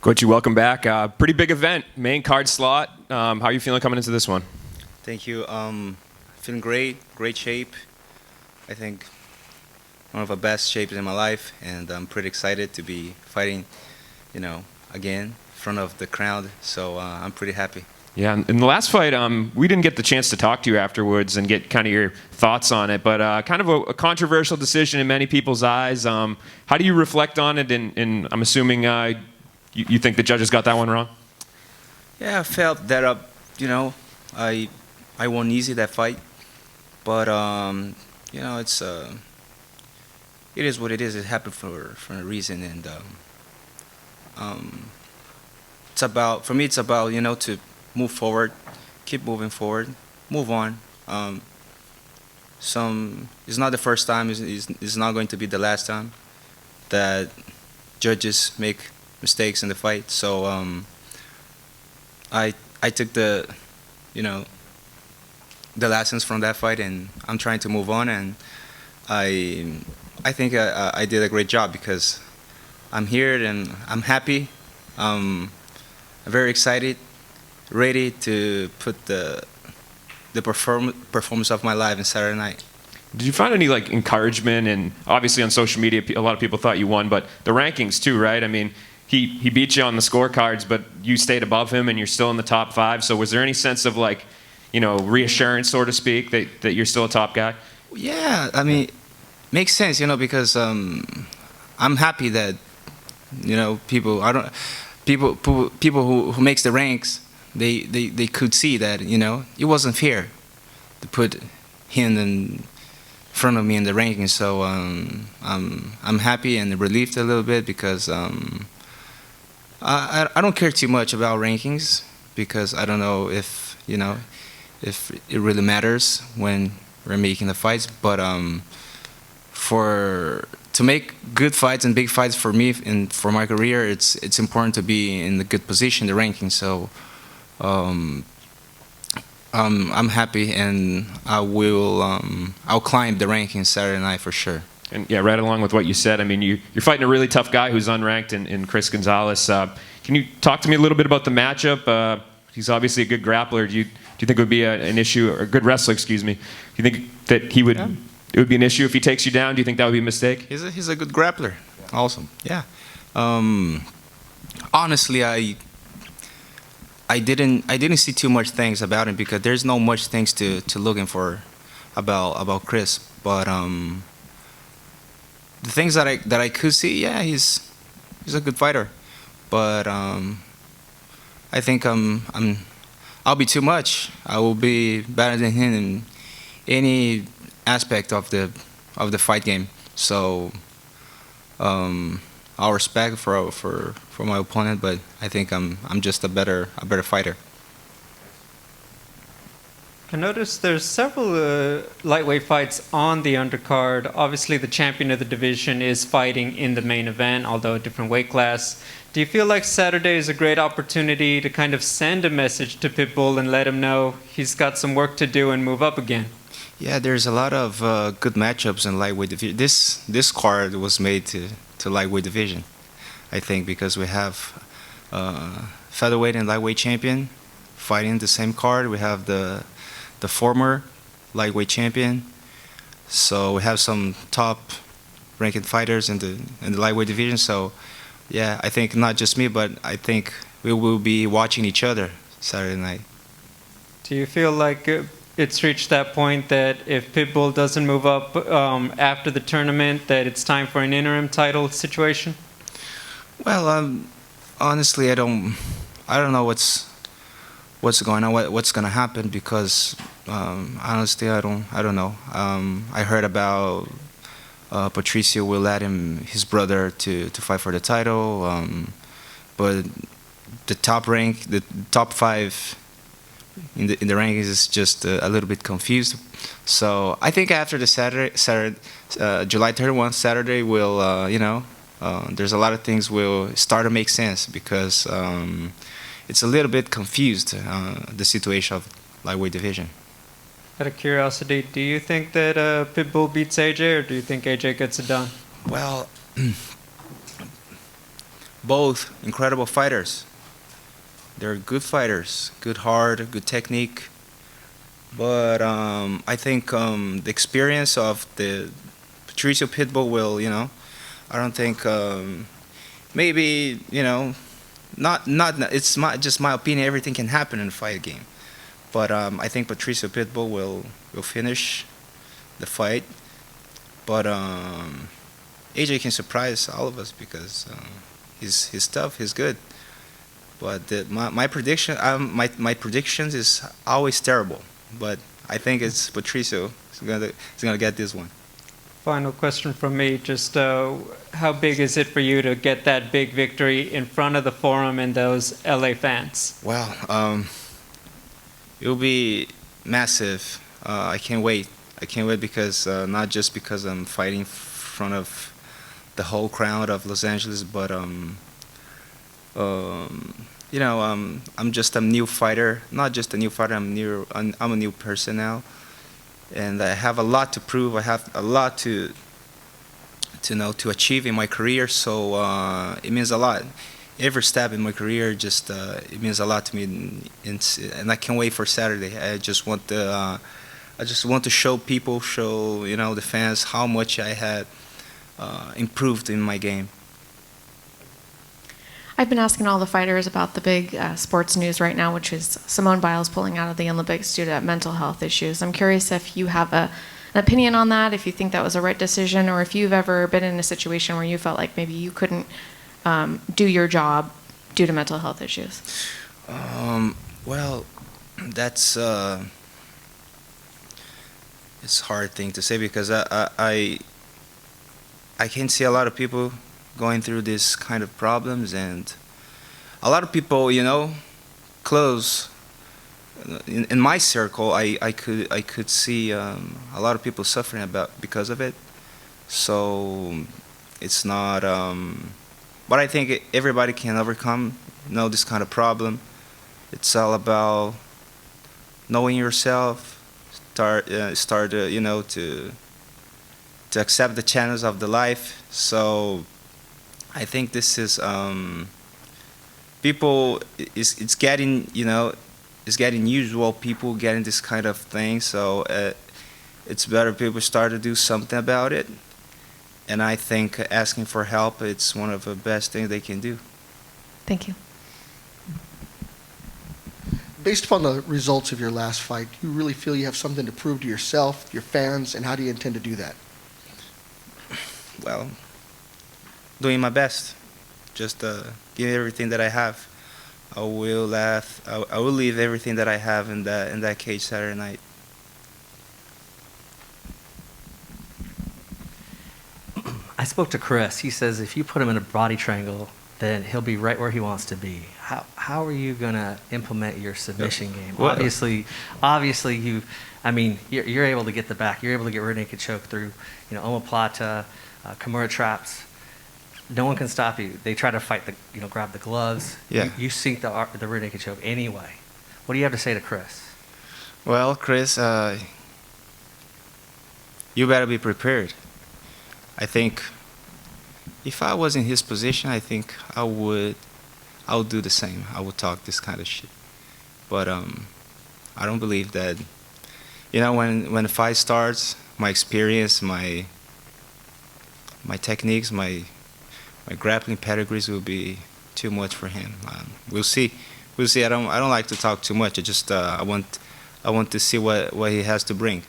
Goiti, welcome back. Pretty big event, main card slot. How are you feeling coming into this one? Thank you. Feeling great shape. I think one of the best shapes in my life, and I'm pretty excited to be fighting, again in front of the crowd. So I'm pretty happy. Yeah, in the last fight, we didn't get the chance to talk to you afterwards and get kind of your thoughts on it, but kind of a controversial decision in many people's eyes. How do you reflect on it? And I'm assuming you think the judges got that one wrong? Yeah, I felt that I won easy that fight, but it is what it is. It happened for a reason, and for me it's about to move forward, keep moving forward, move on. It's not the first time. It's not going to be the last time that judges make mistakes in the fight. So I took the lessons from that fight, and I'm trying to move on. And I think I did a great job because I'm here and I'm happy. I'm very excited, ready to put the performance of my life in Saturday night. Did you find any encouragement? And obviously on social media, a lot of people thought you won, but the rankings too, right? I mean, he beat you on the scorecards, but you stayed above him, and you're still in the top 5. So was there any sense of reassurance, so to speak, that you're still a top guy? Yeah, I mean, makes sense, because I'm happy that people who makes the ranks, they could see that it wasn't fair to put him in front of me in the rankings. So I'm happy and relieved a little bit because I don't care too much about rankings because I don't know if it really matters when we're making the fights. But to make good fights and big fights for me and for my career, it's important to be in the good position, the ranking. So I'm happy, and I'll climb the rankings Saturday night for sure. And yeah, right along with what you said, I mean, you're fighting a really tough guy who's unranked in Chris Gonzalez. Can you talk to me a little bit about the matchup? He's obviously a good grappler. Do you think it would be an issue, or a good wrestler, excuse me? Do you think that it would be an issue if he takes you down? Do you think that would be a mistake? He's a good grappler. Awesome. Yeah. Honestly, I didn't see too much things about him because there's no much things to looking for about Chris. But the things that I could see, yeah, he's a good fighter. But I think I'll be too much. I will be better than him in any aspect of the fight game. So I'll respect for my opponent, but I think I'm just a better fighter. I noticed there's several lightweight fights on the undercard. Obviously, the champion of the division is fighting in the main event, although a different weight class. Do you feel like Saturday is a great opportunity to kind of send a message to Pitbull and let him know he's got some work to do and move up again? Yeah, there's a lot of good matchups in lightweight division. This card was made to lightweight division, I think, because we have featherweight and lightweight champion fighting the same card. We have the former lightweight champion. So we have some top ranked fighters in the lightweight division. So yeah, I think not just me, but I think we will be watching each other Saturday night. Do you feel like it's reached that point that if Pitbull doesn't move up after the tournament, that it's time for an interim title situation? Well, honestly, I don't know what's going on, what's going to happen, because honestly, I don't know. I heard about Patricio will let his brother to fight for the title, but the top 5 in the rankings is just a little bit confused. So I think after the July 31 Saturday, will there's a lot of things will start to make sense, because it's a little bit confused, the situation of lightweight division. Out of curiosity, do you think that Pitbull beats AJ, or do you think AJ gets it done? Well, both incredible fighters. They're good fighters, good heart, good technique. But I think the experience of the Patricio Pitbull will, I don't think maybe, not it's just my opinion. Everything can happen in a fight game, but I think Patricio Pitbull will finish the fight. But AJ can surprise all of us because he's tough, he's good. But my prediction, my predictions is always terrible. But I think it's Patricio. He's gonna get this one. Final question from me. Just how big is it for you to get that big victory in front of the Forum and those LA fans? Well, it'll be massive. I can't wait. I can't wait because not just because I'm fighting in front of the whole crowd of Los Angeles, but I'm just a new fighter. Not just a new fighter. I'm a new person now, and I have a lot to prove. I have a lot to achieve in my career. So it means a lot. Every step in my career just it means a lot to me, and I can't wait for Saturday. I just want to show people, the fans how much I had improved in my game. I've been asking all the fighters about the big sports news right now, which is Simone Biles pulling out of the Olympics due to mental health issues. I'm curious if you have an opinion on that, if you think that was a right decision, or if you've ever been in a situation where you felt like maybe you couldn't do your job due to mental health issues. Well, that's it's a hard thing to say because I can see a lot of people going through this kind of problems, and a lot of people, close in my circle. I could see a lot of people suffering because of it. So it's not. But I think everybody can overcome, this kind of problem. It's all about knowing yourself. Start to accept the channels of the life. So I think this is people. It's getting it's getting usual. People getting this kind of thing. So it's better people start to do something about it. And I think asking for help, it's one of the best things they can do. Thank you. Based upon the results of your last fight, do you really feel you have something to prove to yourself, your fans, and how do you intend to do that? Well, doing my best. Just give everything that I have. I will leave everything that I have in that cage Saturday night. I spoke to Chris. He says if you put him in a body triangle, then he'll be right where he wants to be. How are you gonna implement your submission game? Well, Obviously, you're able to get the back. You're able to get rear naked choke through, omoplata, Kimura traps. No one can stop you. They try to fight grab the gloves. Yeah. You sink the rear naked choke anyway. What do you have to say to Chris? Well, Chris, you better be prepared. I think if I was in his position, I think I would do the same. I would talk this kind of shit. But I don't believe that. When the fight starts, my experience, my techniques, my grappling pedigrees will be too much for him. We'll see. I don't like to talk too much. I want to see what he has to bring.